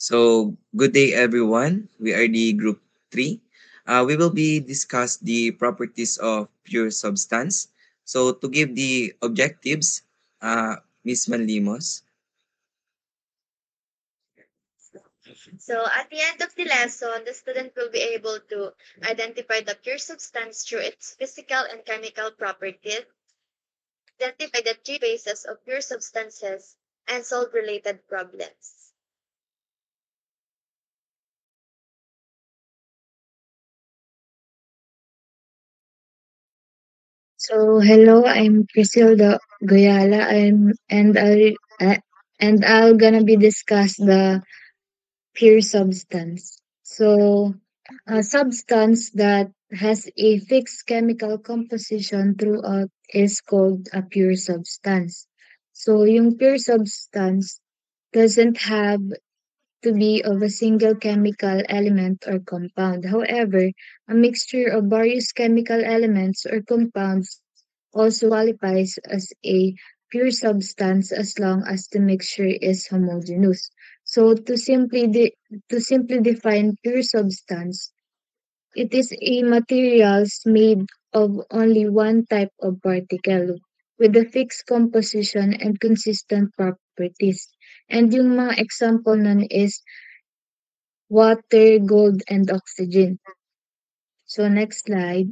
So, good day everyone. We are the group 3. We will be discuss the properties of pure substance. So, to give the objectives, Ms. Manlimos. So at the end of the lesson, the student will be able to identify the pure substance through its physical and chemical properties, identify the three phases of pure substances, and solve related problems. So hello, I'm Priscilla Goyala. And I'll gonna be discuss the pure substance. So a substance that has a fixed chemical composition throughout is called a pure substance. So yung pure substance doesn't have to be of a single chemical element or compound. However, a mixture of various chemical elements or compounds also qualifies as a pure substance as long as the mixture is homogeneous. So to simply define pure substance, it is a materials made of only one type of particle with a fixed composition and consistent properties. And yung mga example nun is water, gold, and oxygen. So next slide.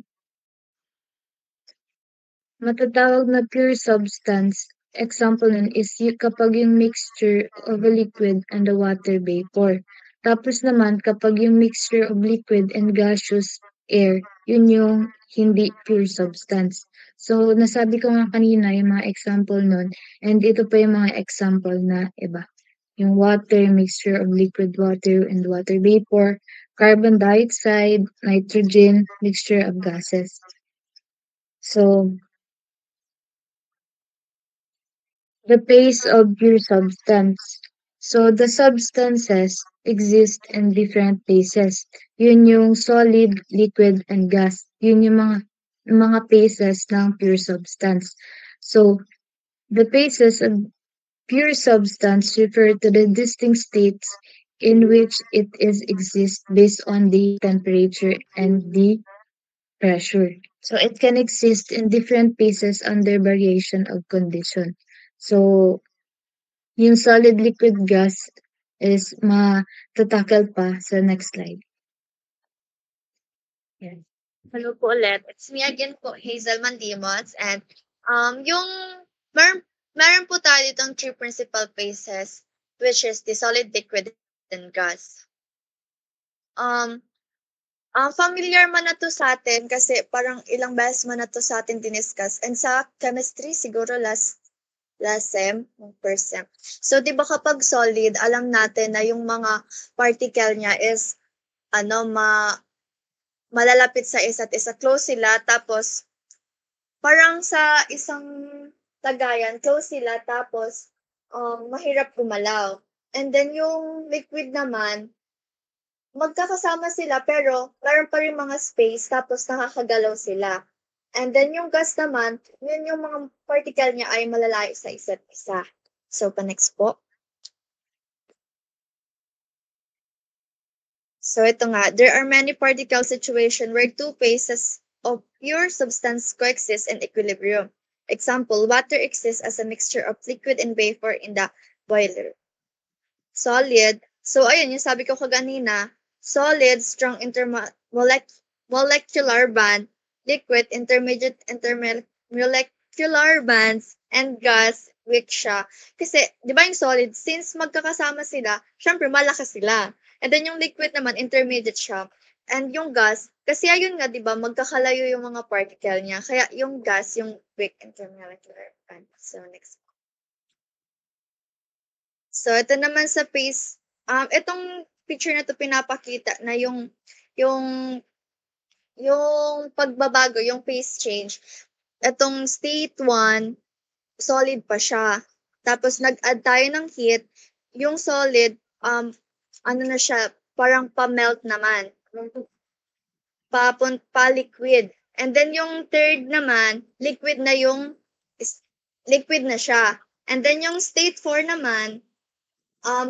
Matatawag na pure substance, example nun is kapag yung mixture of a liquid and a water vapor. Tapos naman, kapag yung mixture of liquid and gaseous air, yun yung hindi pure substance. So, nasabi ko nga kanina yung mga example nun, and ito pa yung mga example na iba. Yung water, mixture of liquid water and water vapor, carbon dioxide, nitrogen, mixture of gases. So, the phase of pure substance. So, the substances exist in different phases. Yun yung solid, liquid, and gas. Yun yung mga phases ng pure substance. So, the phases of pure substance refer to the distinct states in which it is exists based on the temperature and the pressure. So, it can exist in different phases under variation of condition. So, yung solid liquid gas is matatakal pa sa next slide. Yan. Hello po ulit. It's me again po, Hazel Mandimos. And yung meron po tayo ditong three principal phases, which is the solid, liquid, and gas. Familiar man na 'to sa'tin kasi parang ilang beses man na 'to sa'tin diniscuss and sa chemistry siguro last sem, first sem. So 'di ba kapag solid alam natin na yung mga particle niya is ano malalapit sa isa't isa, close sila tapos parang sa isang lagayan close sila tapos, mahirap gumalaw. And then yung liquid naman magkakasama sila pero meron pa ring mga space tapos nakakagalaw sila. And then yung gas naman, yun yung mga particle niya ay malalayo sa isa't isa. So, pa-next po. So, ito nga, there are many particle situation where two phases of pure substance coexist in equilibrium. Example, water exists as a mixture of liquid and vapor in the boiler. Solid. So, ayun, yung sabi ko kaganina, solid, strong molecular band, liquid, intermediate intermolecular bands, and gas, weak siya. Kasi, di ba yung solid, since magkakasama sila, syempre malakas sila. And then yung liquid naman, intermediate siya. And yung gas, kasi ayun nga, di ba, magkakalayo yung mga particle niya. Kaya yung gas, yung weak intermolecular band. So, next. So, ito naman sa phase, itong picture na 'to pinapakita na yung yung pagbabago, yung phase change. Itong state 1, solid pa siya. Tapos nag-add tayo ng heat, yung solid, ano na siya, parang pa-melt naman, pa-liquid. And then yung third naman, liquid na yung liquid na siya. And then yung state 4 naman,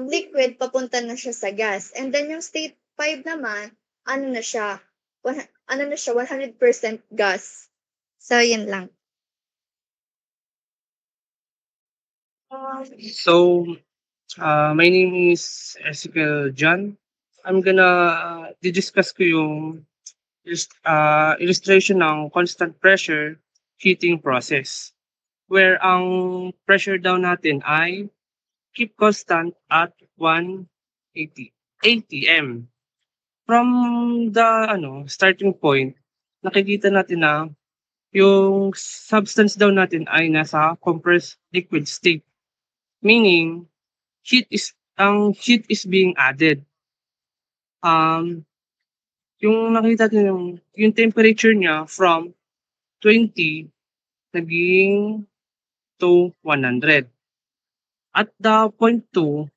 liquid papunta na siya sa gas. And then yung state 5 naman, ano na siya, 100% gas. So, yun lang. So, my name is Ezekiel John. I'm gonna discuss ko yung illustration ng constant pressure heating process where ang pressure daw natin ay keep constant at 180 atm. From the starting point, nakikita natin na yung substance daw natin ay nasa compressed liquid state. Meaning, heat is being added. Yung nakita natin yung temperature niya from 20 naging to 100. At the point 2,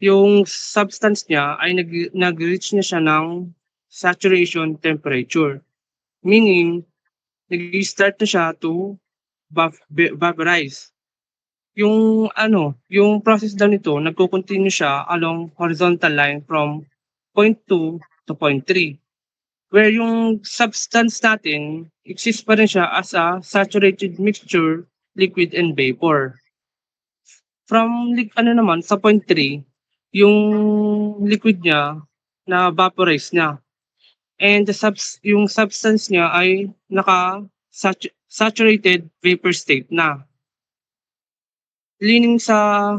yung substance niya ay nag-reach na siya ng saturation temperature. Meaning, nag-start na siya to vaporize. Yung process daw nito, nagko-continue siya along horizontal line from point 2 to point 3. Where yung substance natin, exists pa rin siya as a saturated mixture, liquid and vapor. From naman, sa point 3, yung liquid niya na vaporize na. And yung substance niya ay saturated vapor state na. Leaning sa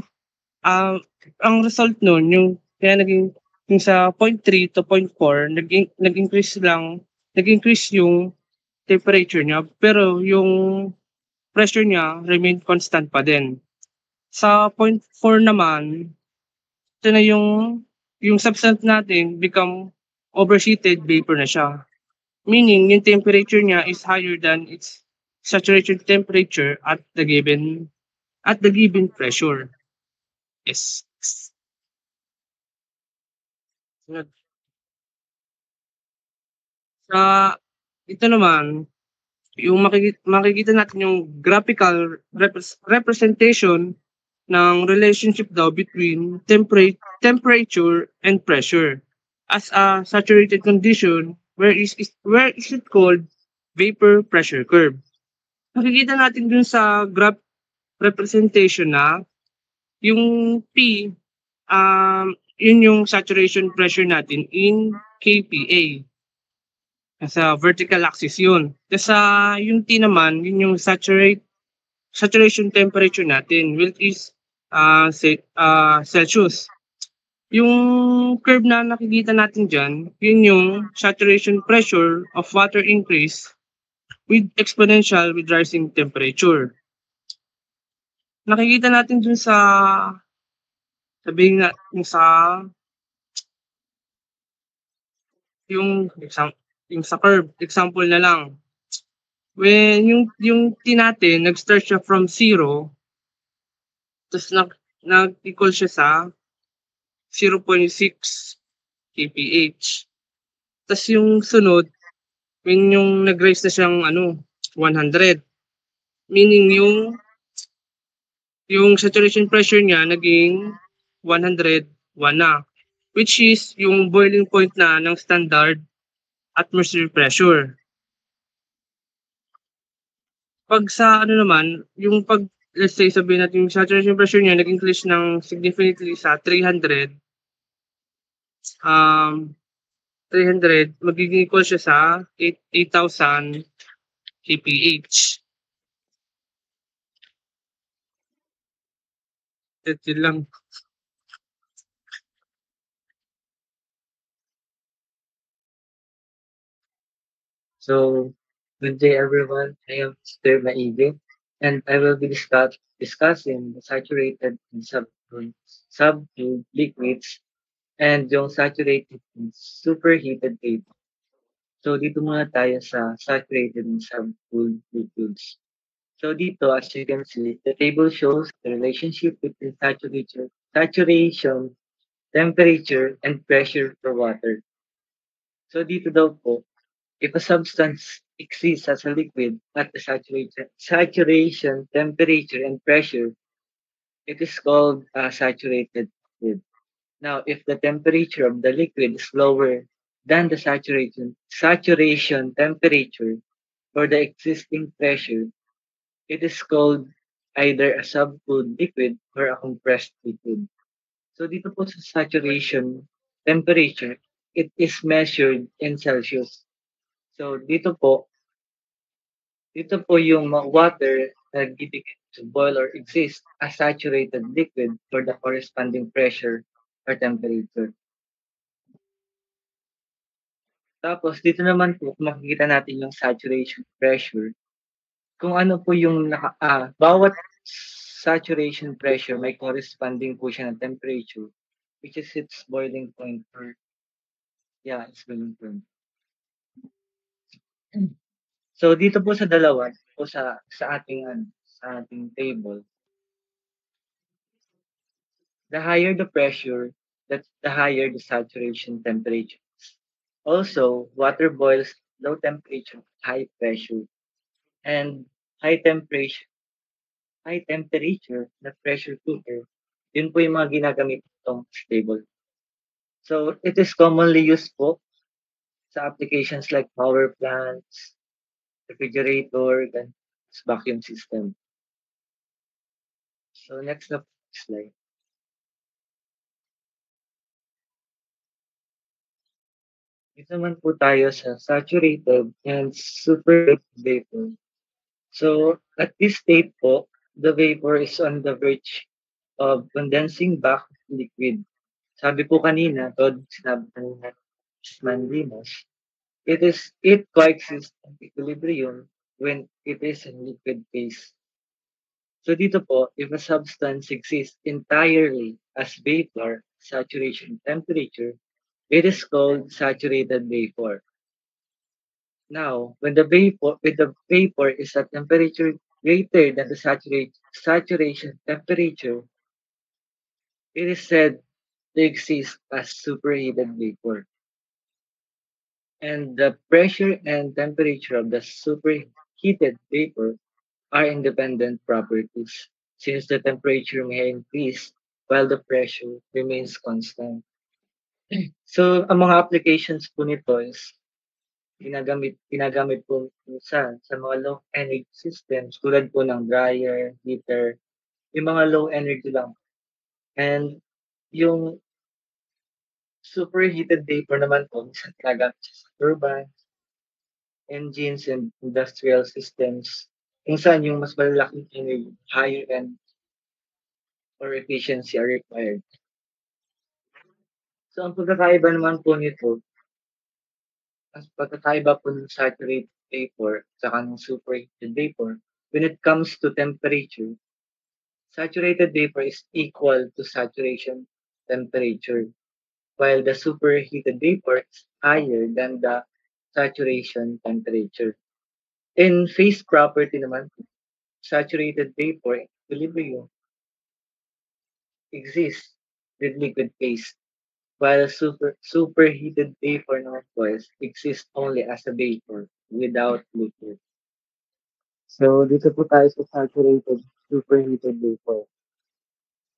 ang result nun, yung sa point 3 to point 4, nag-increase yung temperature niya, pero yung pressure niya remain constant pa din. Sa point 4 naman, ito na yung substance natin become overheated vapor na siya. Meaning, yung temperature niya is higher than its saturation temperature at the given pressure. Yes. Sa ito naman, yung makikita natin yung graphical representation ng relationship daw between temperature and pressure as a saturated condition where is it called vapor pressure curve. Makikita natin dun sa graph representation na yung P, yun yung saturation pressure natin in kPa. Sa vertical axis yun. Tapos yung T naman, yun yung saturation temperature natin, which is Celsius. Yung curve na nakikita natin dyan, yun yung saturation pressure of water increase with exponential with rising temperature. Nakikita natin dun sa yung sa curve, example na lang. When yung T natin, nag-start siya from 0, tapos nag-equal siya sa 0.6 kph. Tapos yung sunod, when yung nag-rise na siyang 100, meaning yung saturation pressure niya naging 101 na, which is yung boiling point na ng standard atmospheric pressure. Pag sa naman, let's say sabihin natin yung saturation pressure niya nag-increase ng significantly sa 300, magiging equal siya sa 8,000 kph. Yun lang. So, good day everyone. I am Mr. Maige, and I will be discussing the saturated and subfluid liquids and yung saturated and superheated vapor. So, dito muna tayo sa saturated and subfluid liquids. So, dito, as you can see, the table shows the relationship between saturation, temperature, and pressure for water. So, dito daw po, if a substance exists as a liquid at the saturation temperature and pressure, it is called saturated. liquid. Now, if the temperature of the liquid is lower than the saturation temperature for the existing pressure, it is called either a subcooled liquid or a compressed liquid. So dito po sa saturation temperature, it is measured in Celsius. So dito po yung water na nagbibigay to boil or exist as saturated liquid for the corresponding pressure or temperature. Tapos dito naman po makikita natin yung saturation pressure. Kung ano po yung bawat saturation pressure may corresponding po siya na temperature, which is its boiling point or its boiling point. So dito po sa dalawa, po sa ating table, the higher the pressure, that's the higher the saturation temperature. Also, water boils low temperature, high pressure, and high temperature, high temperature na pressure cooker. Yun po yung mga ginagamit itong table. So it is commonly used po sa applications like power plants, refrigerator, and vacuum system. So next na slide. Dito naman po tayo sa saturated and superheated vapor. So at this state po, the vapor is on the verge of condensing back to liquid. Sabi po kanina, sinabi kanina, Manlinos, it coexists in equilibrium when it is in liquid phase. So dito po, if a substance exists entirely as vapor, saturation temperature, it is called saturated vapor. Now, when the vapor is at temperature greater than the saturation temperature, it is said to exist as superheated vapor. And the pressure and temperature of the superheated vapor are independent properties, since the temperature may increase while the pressure remains constant. So, ang mga applications po nito is ginagamit po minsan sa mga low energy systems tulad po ng dryer, heater, yung mga low energy lang. And yung superheated vapor naman po, minsan ginagamit siya sa turbines, engines, and industrial systems kung saan yung mas malalaking energy, higher end or efficiency are required. So, ang pagkakaiba naman po nito, ang pagkakaiba po ng saturated vapor at ng superheated vapor, when it comes to temperature, saturated vapor is equal to saturation temperature, while the superheated vapor is higher than the saturation temperature. In phase property naman, saturated vapor equilibrium exists with liquid phase, while superheated vapor naman po exists only as a vapor without liquid. So dito po tayo sa saturated superheated vapor.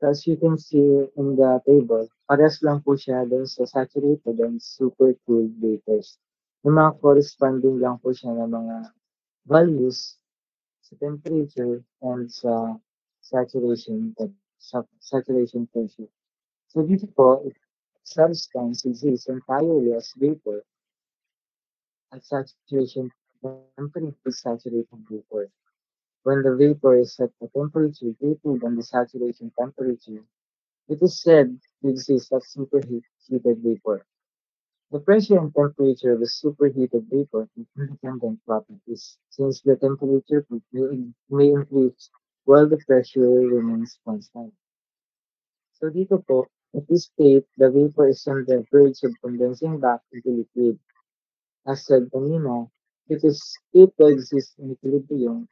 As you can see in the table, parehas lang po siya dun sa saturated and supercooled vapors. Yung mga corresponding lang po siya ng mga values sa temperature and sa saturation pressure. So dito po, if substance exists entirely as vapor, at saturation temperature is saturated vapor. When the vapor is at a temperature greater than the saturation temperature, it is said to exist as superheated vapor. The pressure and temperature of a superheated vapor are independent properties, since the temperature may increase while the pressure remains constant. So dito po, at this state, the vapor is on the verge of condensing back into liquid. As said kanina, it exists in equilibrium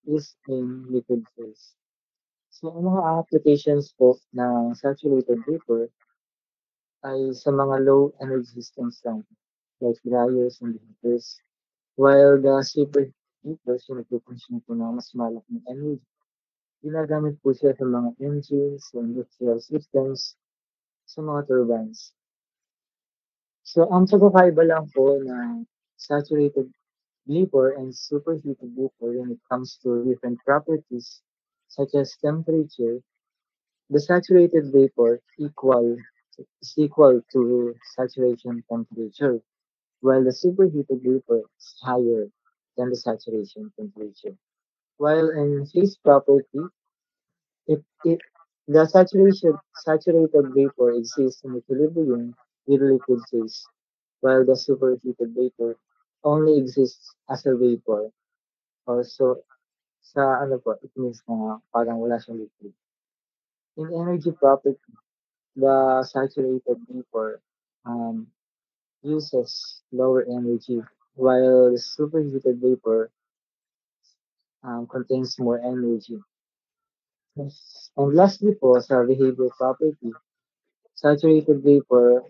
is in liquid phase. So, ang mga applications po ng saturated vapor ay sa mga low energy systems lang, like dryers and heaters, while the super heaters yung nagpupunsin po ng mas malaking energy. Ginagamit po siya sa mga engines, sa industrial systems, sa mga turbines. So, ang pagkakaiba lang po ng saturated vapor and superheated vapor when it comes to different properties such as temperature, the saturated vapor is equal to saturation temperature, while the superheated vapor is higher than the saturation temperature. While in phase property, it the saturated vapor exists in equilibrium with liquid phase, while the superheated vapor only exists as a vapor. Also, sa ano po, it means na parang wala siyang liquid. In energy property, the saturated vapor um, uses lower energy, while the superheated vapor contains more energy. Yes. And lastly po, sa behavior property, saturated vapor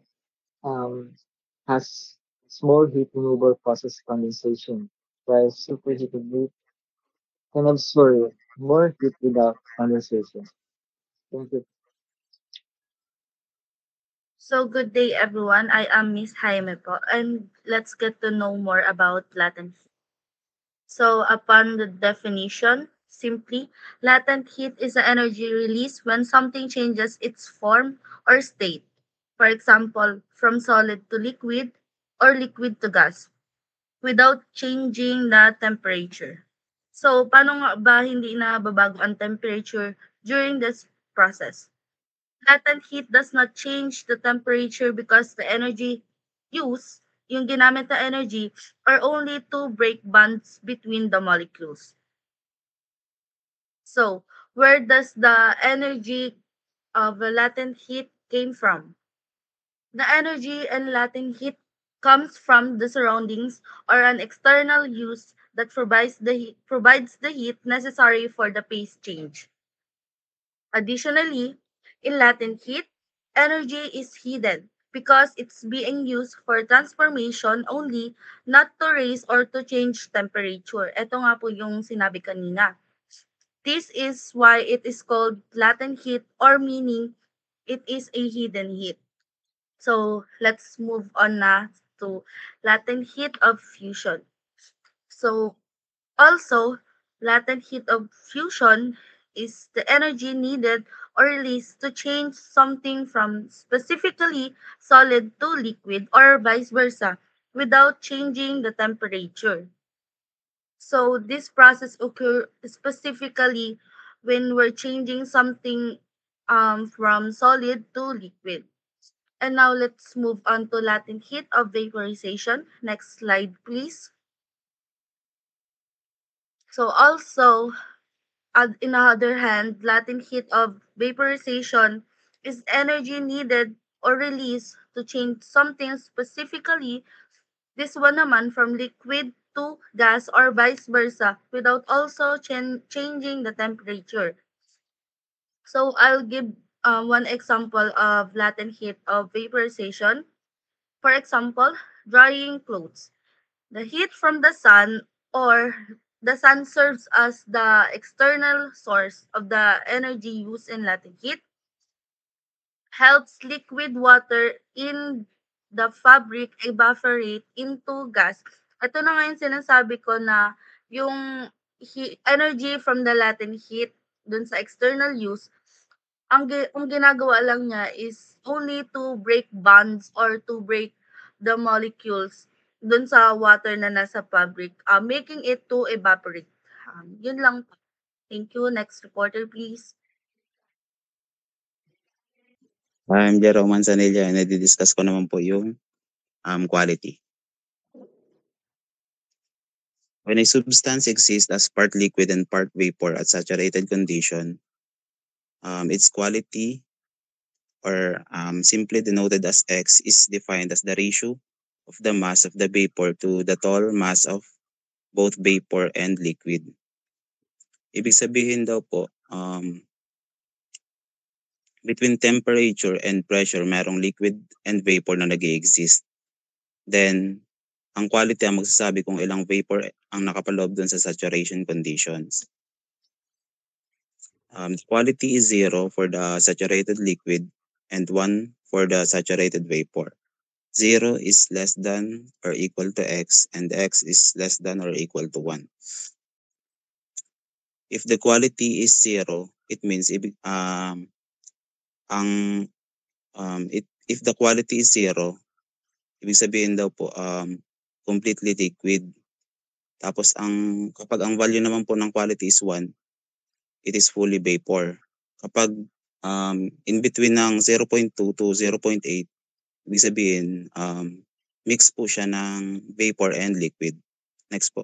um, has small heat removal process condensation, while superheated vapor can absorb more heat without condensation. Thank you. So good day everyone. I am Miss Jaime po, and let's get to know more about latent heat. So upon the definition, simply, latent heat is the energy released when something changes its form or state. For example, from solid to liquid or liquid to gas without changing the temperature. So paano nga ba hindi nababago ang temperature during this process? Latent heat does not change the temperature because the energy used, yung ginamit na energy, are only to break bonds between the molecules. So, where does the energy of the latent heat came from? The energy and latent heat comes from the surroundings or an external use that provides the heat necessary for the phase change. Additionally, in latent heat, energy is hidden because it's being used for transformation only, not to raise or to change temperature. Ito nga po yung sinabi kanina. This is why it is called latent heat, or meaning it is a hidden heat. So let's move on na to latent heat of fusion. So also, latent heat of fusion is the energy needed or released to change something from specifically solid to liquid or vice versa without changing the temperature. So this process occurs specifically when we're changing something from solid to liquid. And now let's move on to latent heat of vaporization. Next slide, please. So also, in the other hand, latent heat of vaporization is energy needed or released to change something specifically, this one naman from liquid to gas or vice versa without also changing the temperature. So I'll give one example of latent heat of vaporization. For example, drying clothes. The heat from the sun or the sun serves as the external source of the energy used in latent heat, helps liquid water in the fabric evaporate into gas. Ito na nga yung sinasabi ko na yung energy from the latent heat dun sa external use, ang ginagawa lang niya is only to break bonds or to break the molecules dun sa water na nasa fabric, making it to evaporate. Yun lang. Thank you. Next reporter, please. I'm Jerome Manzanilla, and i-discuss ko naman po yung quality. When a substance exists as part liquid and part vapor at saturated condition, its quality, or simply denoted as X, is defined as the ratio of the mass of the vapor to the total mass of both vapor and liquid. Ibig sabihin daw po, between temperature and pressure, merong liquid and vapor na nag-exist. Then, ang quality ang magsasabi kung ilang vapor ang nakapaloob dun sa saturation conditions. Quality is 0 for the saturated liquid and 1 for the saturated vapor. 0 is less than or equal to x, and x is less than or equal to 1. If the quality is 0, it means ang if the quality is 0, ibig sabihin daw po completely liquid. Tapos kapag ang value naman po ng quality is 1, it is fully vapor. Kapag in between ng 0.2 to 0.8, ibig sabihin mix po siya ng vapor and liquid. Next po.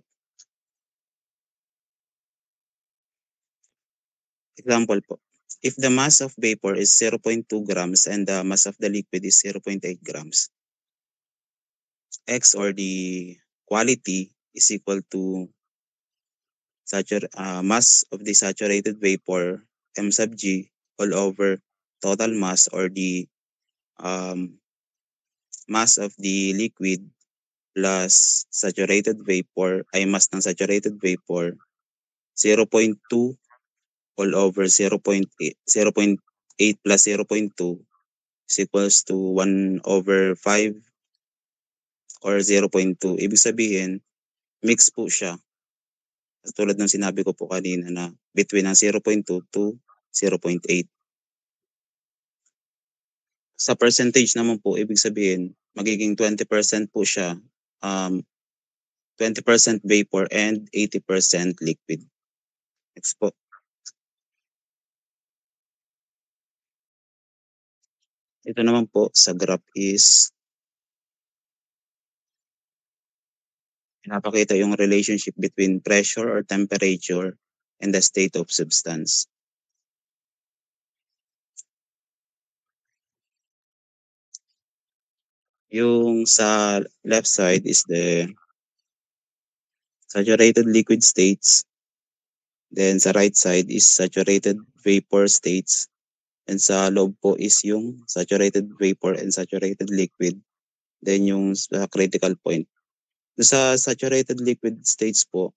Example po. If the mass of vapor is 0.2 grams and the mass of the liquid is 0.8 grams, X, or the quality, is equal to mass of the saturated vapor, M sub G, all over total mass, or the mass of the liquid plus saturated vapor, ay mass ng saturated vapor, 0.2 all over 0.8 plus 0.2 is equals to 1 over 5 or 0.2. Ibig sabihin, mix po siya. Tulad ng sinabi ko po kanina na between ng 0.2 to 0.8. Sa percentage naman po, ibig sabihin, magiging 20% po siya, 20% vapor and 80% liquid. Next po. Ito naman po sa graph is pinapakita yung relationship between pressure or temperature and the state of substance. Yung sa left side is the saturated liquid states. Then sa right side is saturated vapor states. And sa loob po is yung saturated vapor and saturated liquid. Then yung critical point. Sa saturated liquid states po,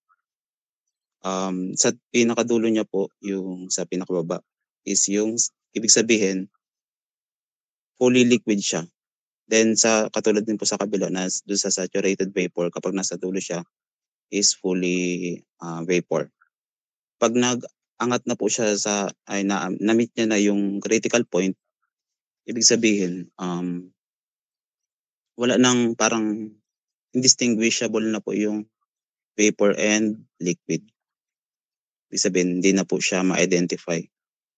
sa pinakadulo niya po, yung sa pinakababa, is yung, ibig sabihin, fully liquid siya. Then sa katulad din po sa kabila na doon sa saturated vapor, kapag nasa dulo siya, is fully vapor. Pag nag-angat na po siya na-meet niya na yung critical point, ibig sabihin, wala nang parang indistinguishable na po yung vapor and liquid. Ibig sabihin, hindi na po siya ma-identify.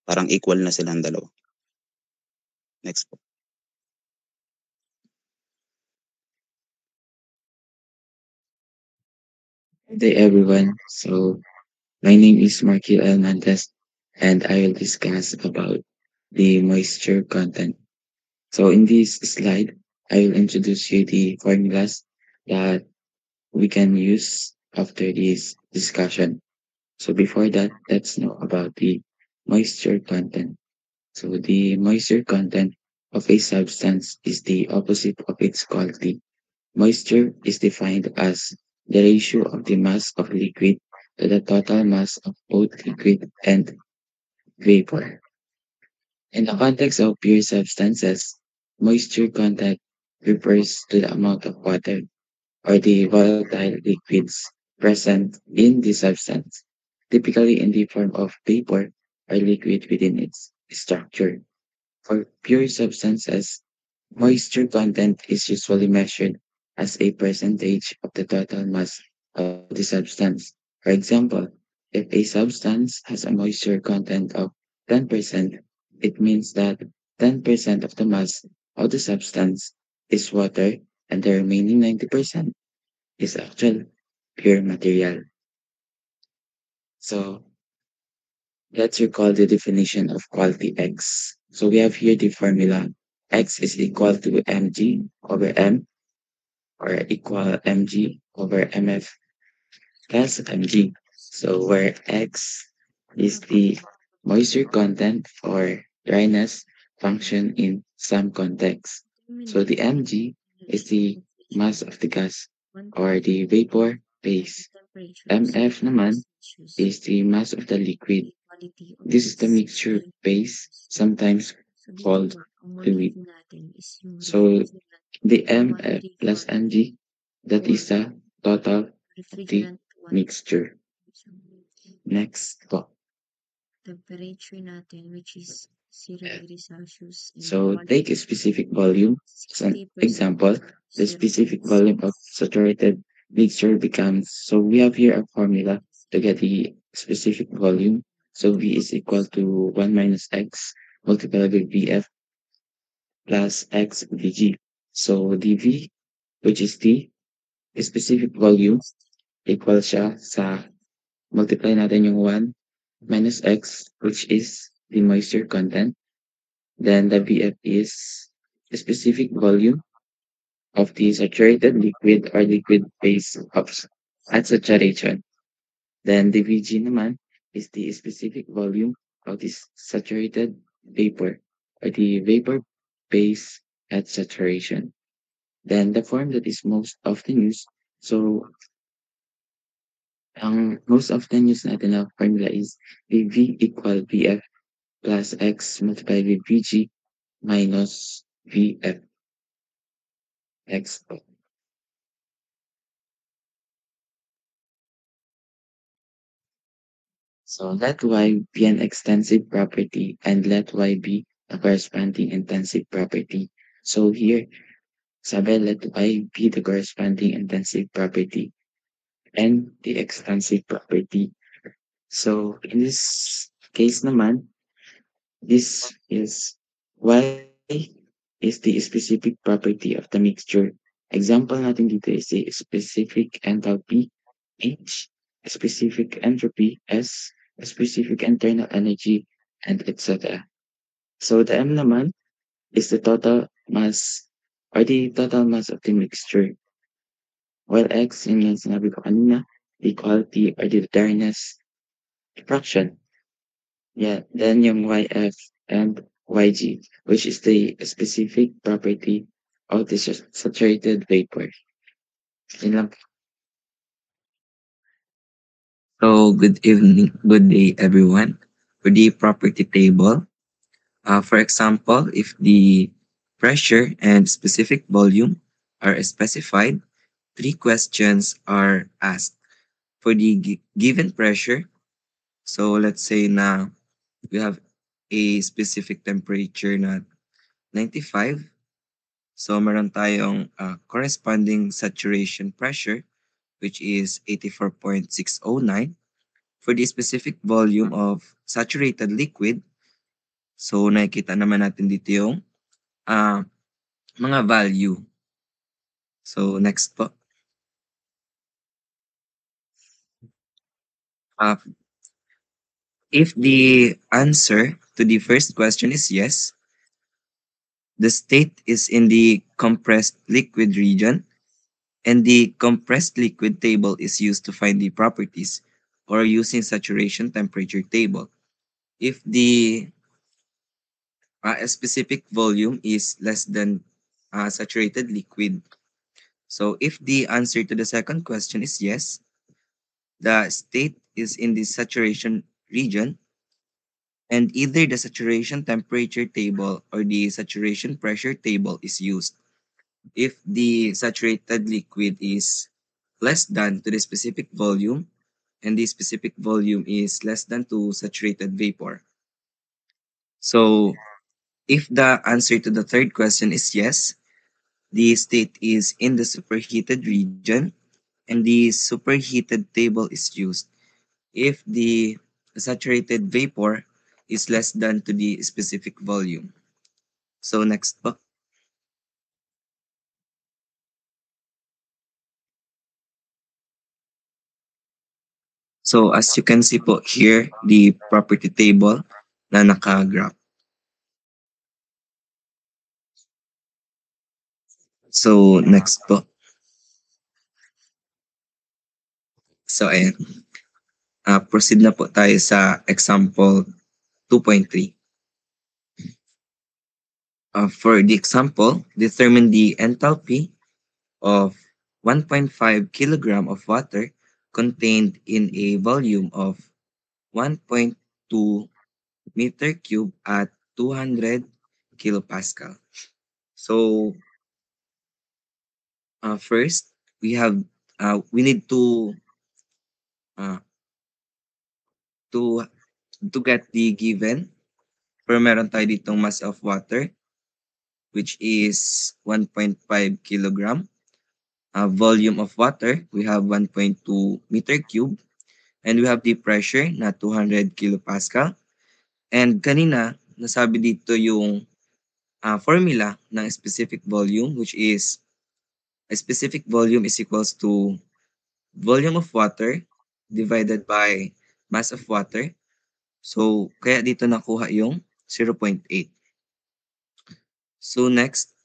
Parang equal na silang dalawa. Next po. Good day, everyone. So, my name is Marquil Hernandez, and I will discuss about the moisture content. So, in this slide, I will introduce you the formulas that we can use after this discussion. So, before that, let's know about the moisture content. So, the moisture content of a substance is the opposite of its quality. Moisture is defined as the ratio of the mass of liquid to the total mass of both liquid and vapor. In the context of pure substances, moisture content refers to the amount of water or the volatile liquids present in the substance, typically in the form of vapor or liquid within its structure. For pure substances, moisture content is usually measured as a percentage of the total mass of the substance. For example, if a substance has a moisture content of 10%, it means that 10% of the mass of the substance is water and the remaining 90% is actual pure material. So let's recall the definition of quality X. So we have here the formula. X is equal to mg over m, or equal mg over mf plus mg. So where X is the moisture content or dryness function in some contexts. So the mg is the mass of the gas or the vapor phase. Mf naman is the mass of the liquid. This is the mixture phase, sometimes called fluid. So the mf plus mg, that is the total of the mixture. Next po. So take a specific volume. As an example, the specific volume of saturated mixture becomes, so we have here a formula to get the specific volume. So V is equal to 1 minus X multiplied by Vf plus X Vg. So dV, which is the specific volume, equal siya sa multiply natin yung 1 minus X, which is the moisture content. Then the Vf is the specific volume of the saturated liquid or liquid phase of at saturation. Then the Vg naman is the specific volume of this saturated vapor or the vapor phase at saturation. Then the form that is most often used, so ang most often used natin na formula is V equal Vf plus X multiplied with Vg minus Vf X. So let Y be an extensive property and let Y be a corresponding intensive property. So here, sabi let Y be the corresponding intensive property and the extensive property. So in this case naman, this is Y is the specific property of the mixture. Example natin dito is the specific enthalpy H, a specific entropy S, a specific internal energy, and etc. So the M naman is the total mass or the total mass of the mixture. While X, yun yung sinabi ko kanina, the quality or the dryness fraction. Yeah, then yung YF and YG, which is the specific property of the saturated vapor. Yun lang. So good evening, good day everyone. For the property table, for example, if the pressure and specific volume are specified, three questions are asked. For the given pressure, so let's say na we have a specific temperature na 95. So meron tayong corresponding saturation pressure which is 84.609. For the specific volume of saturated liquid, so nakikita naman natin dito yung mga value. So next po. If the answer to the first question is yes, the state is in the compressed liquid region, and the compressed liquid table is used to find the properties or using saturation temperature table. If the specific volume is less than saturated liquid. So if the answer to the second question is yes, the state is in the saturation region, and either the saturation temperature table or the saturation pressure table is used. If the saturated liquid is less than to the specific volume and the specific volume is less than to saturated vapor. So if the answer to the third question is yes, the state is in the superheated region and the superheated table is used. If the saturated vapor is less than to the specific volume. So next po. So as you can see po here, the property table na naka-graph. So next po. So ayan. Proceed na po tayo sa example 2.3. For the example, determine the enthalpy of 1.5 kilogram of water contained in a volume of 1.2 meter cube at 200 kilopascal. So first, we need uh, to to get the given. Pero meron tayo ditong mass of water, which is 1.5 kilogram. Volume of water, we have 1.2 meter cube. And we have the pressure na 200 kilopascal. And kanina, nasabi dito yung formula ng specific volume, which is a specific volume is equals to volume of water divided by mass of water. So, kaya dito nakuha yung 0.8. So next,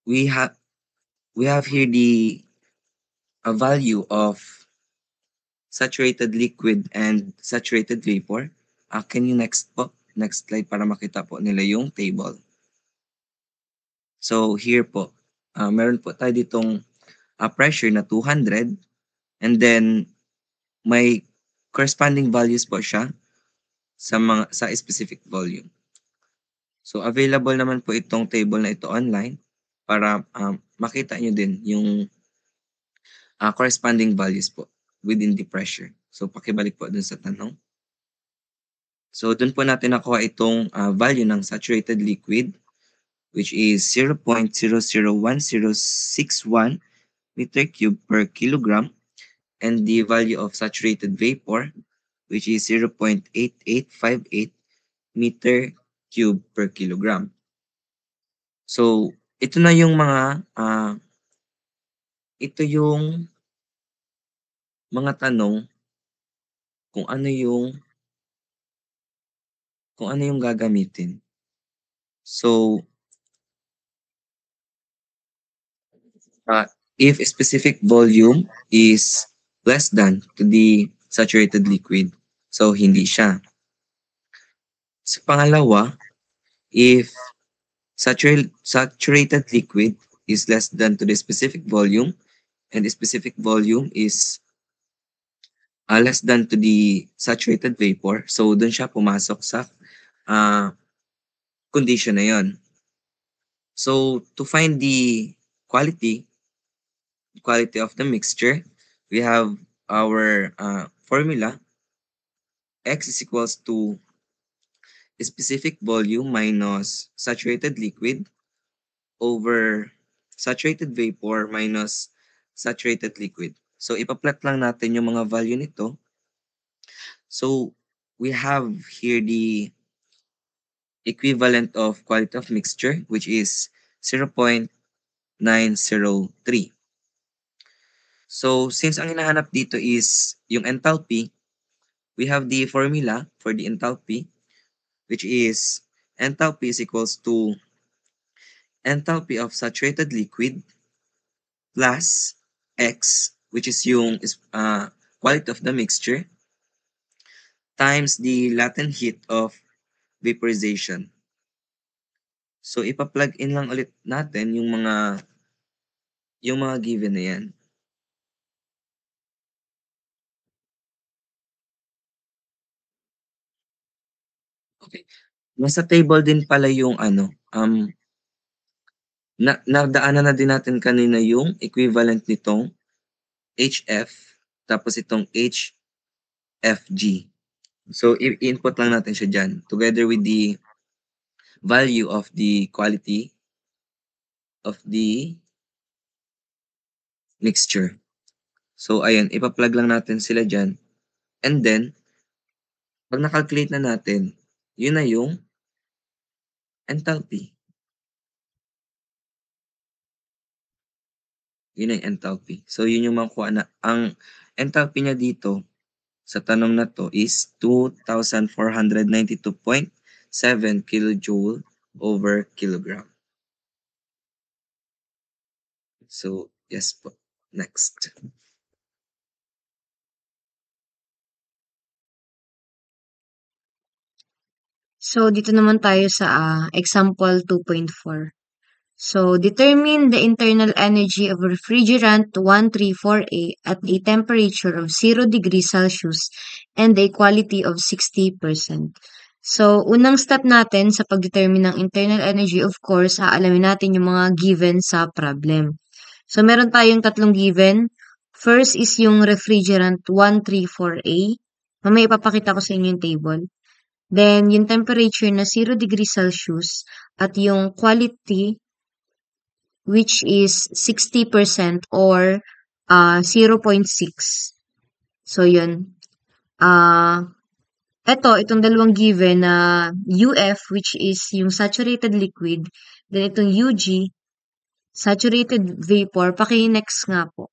we have here the value of saturated liquid and saturated vapor. Can you next slide para makita po nila yung table. So here po, meron po tayo ditong pressure na 200 and then may corresponding values po siya sa specific volume. So available naman po itong table na ito online para makita nyo din yung corresponding values po within the pressure. So pakibalik po dun sa tanong. So dun po natin nakuha itong value ng saturated liquid, which is 0.001061 meter cube per kilogram, and the value of saturated vapor, which is 0.8858 meter cube per kilogram. So ito na yung mga tanong kung ano yung gagamitin. So if a specific volume is less than to the saturated liquid, so hindi siya. Sa pangalawa, if saturated liquid is less than to the specific volume and the specific volume is less than to the saturated vapor, so dun siya pumasok sa condition na yon. So to find the quality of the mixture, we have our formula. X is equals to specific volume minus saturated liquid over saturated vapor minus saturated liquid. So ipa-plot lang natin yung mga value nito. So we have here the equivalent of quality of mixture, which is 0.903. So since ang hinahanap dito is yung enthalpy, we have the formula for the enthalpy, which is enthalpy is equals to enthalpy of saturated liquid plus X, which is yung quality of the mixture, times the latent heat of vaporization. So ipa-plug in lang ulit natin yung mga given na yan. Okay. Nasa table din pala yung nadaanan na din natin kanina yung equivalent nitong HF tapos itong HFG. So i-input lang natin siya dyan together with the value of the quality of the mixture. So ayan, ipa-plug lang natin sila dyan. And then, pag na-calculate na natin, yun na yung enthalpy. Yun ang enthalpy. So yun yung makuha na. Ang enthalpy niya dito sa tanong na to is 2,492.7 kilojoule over kilogram. So, yes po. Next. So, dito naman tayo sa example 2.4. So, determine the internal energy of refrigerant 134A at a temperature of 0 degrees Celsius and a quality of 60%. So, unang step natin sa pag-determine ng internal energy, of course, aalamin natin yung mga given sa problem. So, meron tayong tatlong given. First is yung refrigerant 134A. Mamaya ipapakita ko sa inyo yung table. Then, yung temperature na 0 degrees Celsius at yung quality which is 60% or 0.6. So, yun. Itong dalawang given na UF which is yung saturated liquid, then itong UG, saturated vapor. Paki-next nga po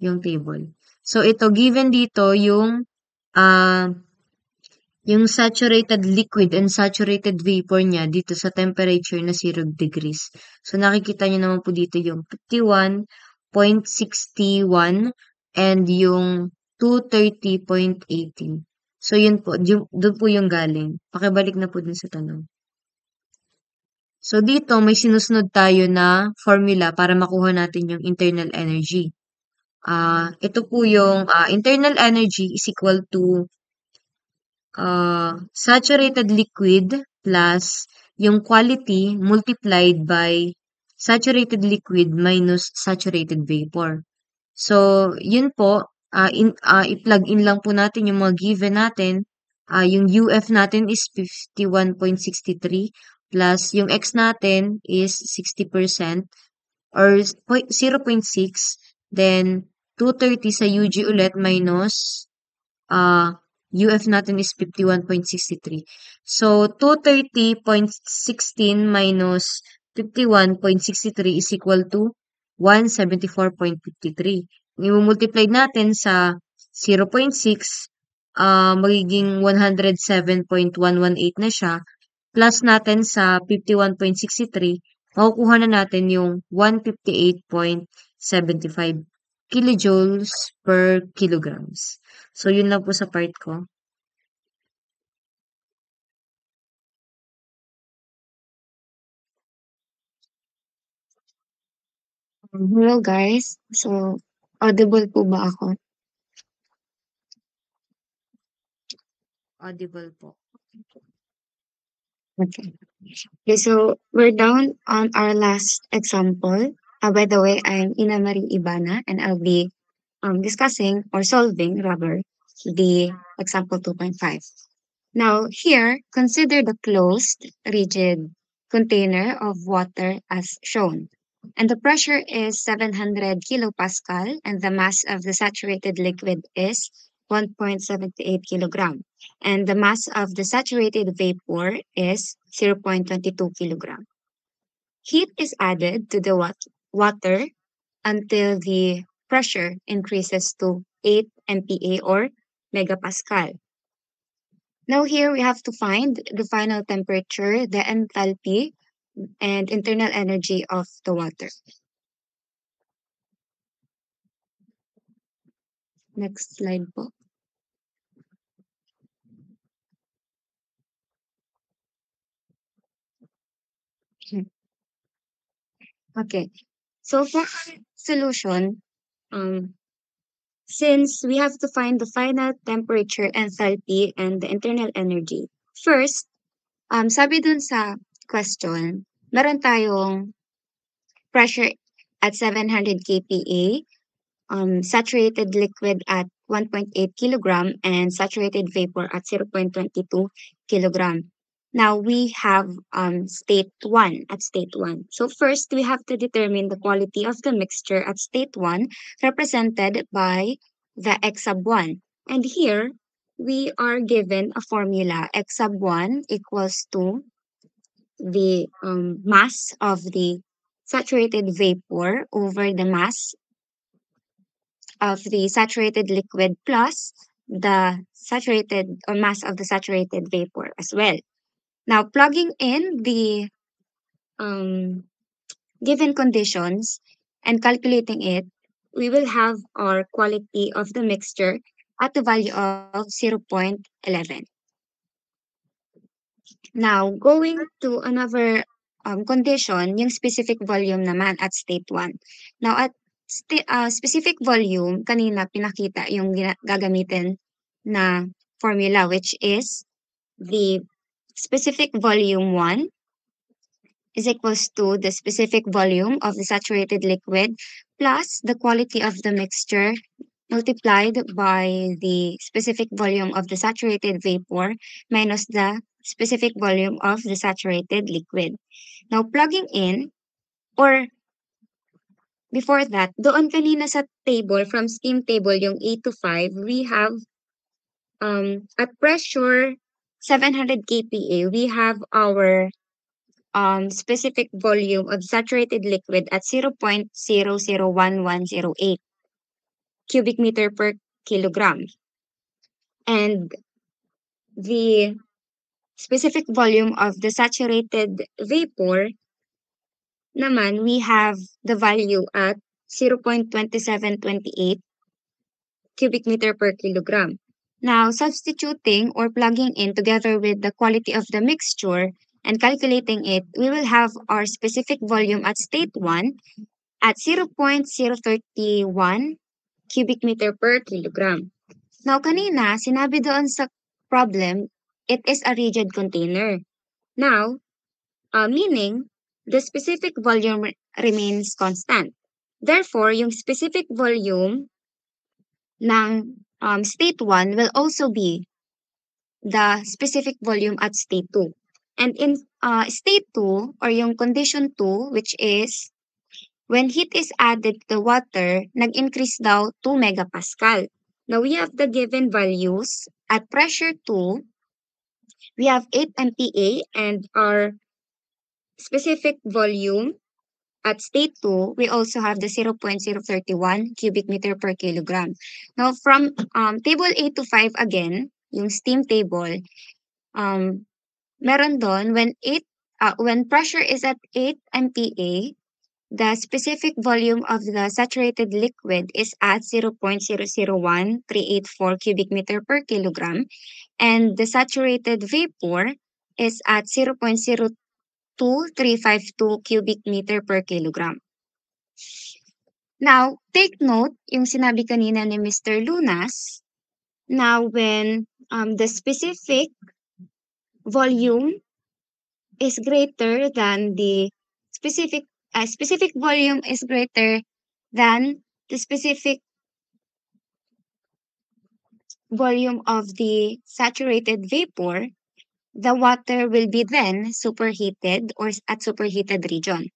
yung table. So, ito, given dito yung saturated liquid and saturated vapor niya dito sa temperature na 0 degrees. So, nakikita niyo naman po dito yung 51.61 and yung 230.18. So, yun po. Doon po yung galing. Pakibalik na po dun sa tanong. So, dito may sinusunod tayo na formula para makuha natin yung internal energy. Ito po yung internal energy is equal to saturated liquid plus yung quality multiplied by saturated liquid minus saturated vapor. So, yun po, i-plug in lang po natin yung mga given natin. Yung UF natin is 51.63 plus yung X natin is 60% or 0.6. Then, 230 sa UG ulit minus UF natin is 51.63. So, 230.16 minus 51.63 is equal to 174.53. I-multiply natin sa 0.6, magiging 107.118 na siya. Plus natin sa 51.63, makukuha na natin yung 158.75 kilojoules per kilograms. So, yun lang po sa part ko. Hello guys. So, audible po ba ako? Audible po. Okay. Okay, so we're down on our last example. By the way, I'm Ina Marie Ibana and I'll be discussing or solving rather the example 2.5. Now here, consider the closed rigid container of water as shown. And the pressure is 700 kilopascal and the mass of the saturated liquid is 1.78 kilogram. And the mass of the saturated vapor is 0.22 kilogram. Heat is added to the water until the pressure increases to 8 MPa or megapascal. Now here we have to find the final temperature, the enthalpy, and internal energy of the water. Next slide po. Okay. So for our solution, since we have to find the final temperature, enthalpy, and the internal energy, first, sabi dun sa question, meron tayong pressure at 700 kPa, saturated liquid at 1.8 kilogram, and saturated vapor at 0.22 kilogram. Now we have state 1 at state 1. So first, we have to determine the quality of the mixture at state 1 represented by the X sub 1. And here, we are given a formula. X sub 1 equals to the mass of the saturated vapor over the mass of the saturated liquid plus the saturated or mass of the saturated vapor as well. Now, plugging in the given conditions and calculating it, we will have our quality of the mixture at the value of 0.11. Now, going to another condition, yung specific volume naman at state 1. Now, at specific volume, kanina pinakita yung gagamitin na formula which is the specific volume 1 is equals to the specific volume of the saturated liquid plus the quality of the mixture multiplied by the specific volume of the saturated vapor minus the specific volume of the saturated liquid. Now, plugging in, or before that, doon kanina sa table, from steam table, yung 8 to 5, we have, at pressure 700 kPa, we have our specific volume of saturated liquid at 0.001108 cubic meter per kilogram. And the specific volume of the saturated vapor naman, we have the value at 0.2728 cubic meter per kilogram. Now, substituting or plugging in together with the quality of the mixture and calculating it, we will have our specific volume at state 1 at 0.031 cubic meter per kilogram. Now, kanina, sinabi doon sa problem, it is a rigid container. Now, meaning, the specific volume remains constant. Therefore, yung specific volume ng state 1 will also be the specific volume at state 2. And in state 2, or yung condition 2, which is when heat is added to the water, nag-increase daw 2 megapascal. Now, we have the given values. At pressure 2, we have 8 MPa, and our specific volume at state 2, we also have the 0.031 cubic meter per kilogram. Now, from table 8 to 5 again, yung steam table, meron doon when pressure is at 8 MPa, the specific volume of the saturated liquid is at 0.001384 cubic meter per kilogram, and the saturated vapor is at 0.02352 cubic meter per kilogram. Now, take note yung sinabi kanina ni Mr. Lunas. Now, when the specific volume is greater than the specific volume is greater than the specific volume of the saturated vapor, the water will be then superheated or at superheated region.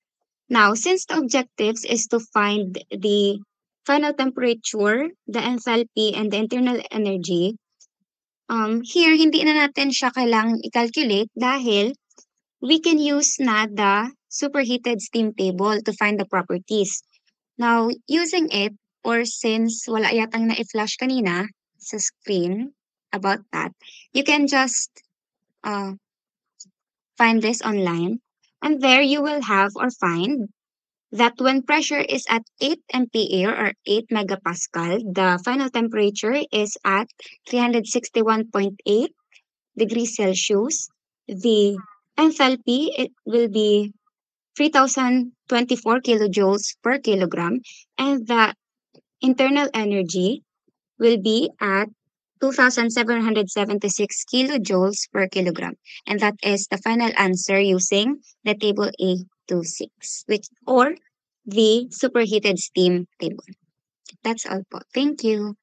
Now, since the objectives is to find the final temperature, the enthalpy, and the internal energy, here, hindi na natin siya kailangang i-calculate dahil we can use na the superheated steam table to find the properties. Now, using it, or since wala yatang na-flash kanina sa screen about that, you can just find this online. And there you will have or find that when pressure is at 8 MPa or 8 megapascal, the final temperature is at 361.8 degrees Celsius. The enthalpy, it will be 3,024 kilojoules per kilogram, and the internal energy will be at 2,776 kilojoules per kilogram. And that is the final answer using the table A26, or the superheated steam table. That's all po. Thank you.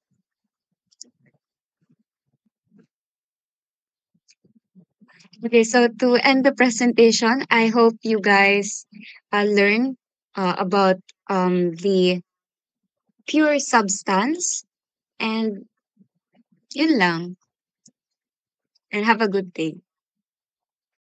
Okay, so to end the presentation, I hope you guys learn about the pure substance, and yun lang. And have a good day.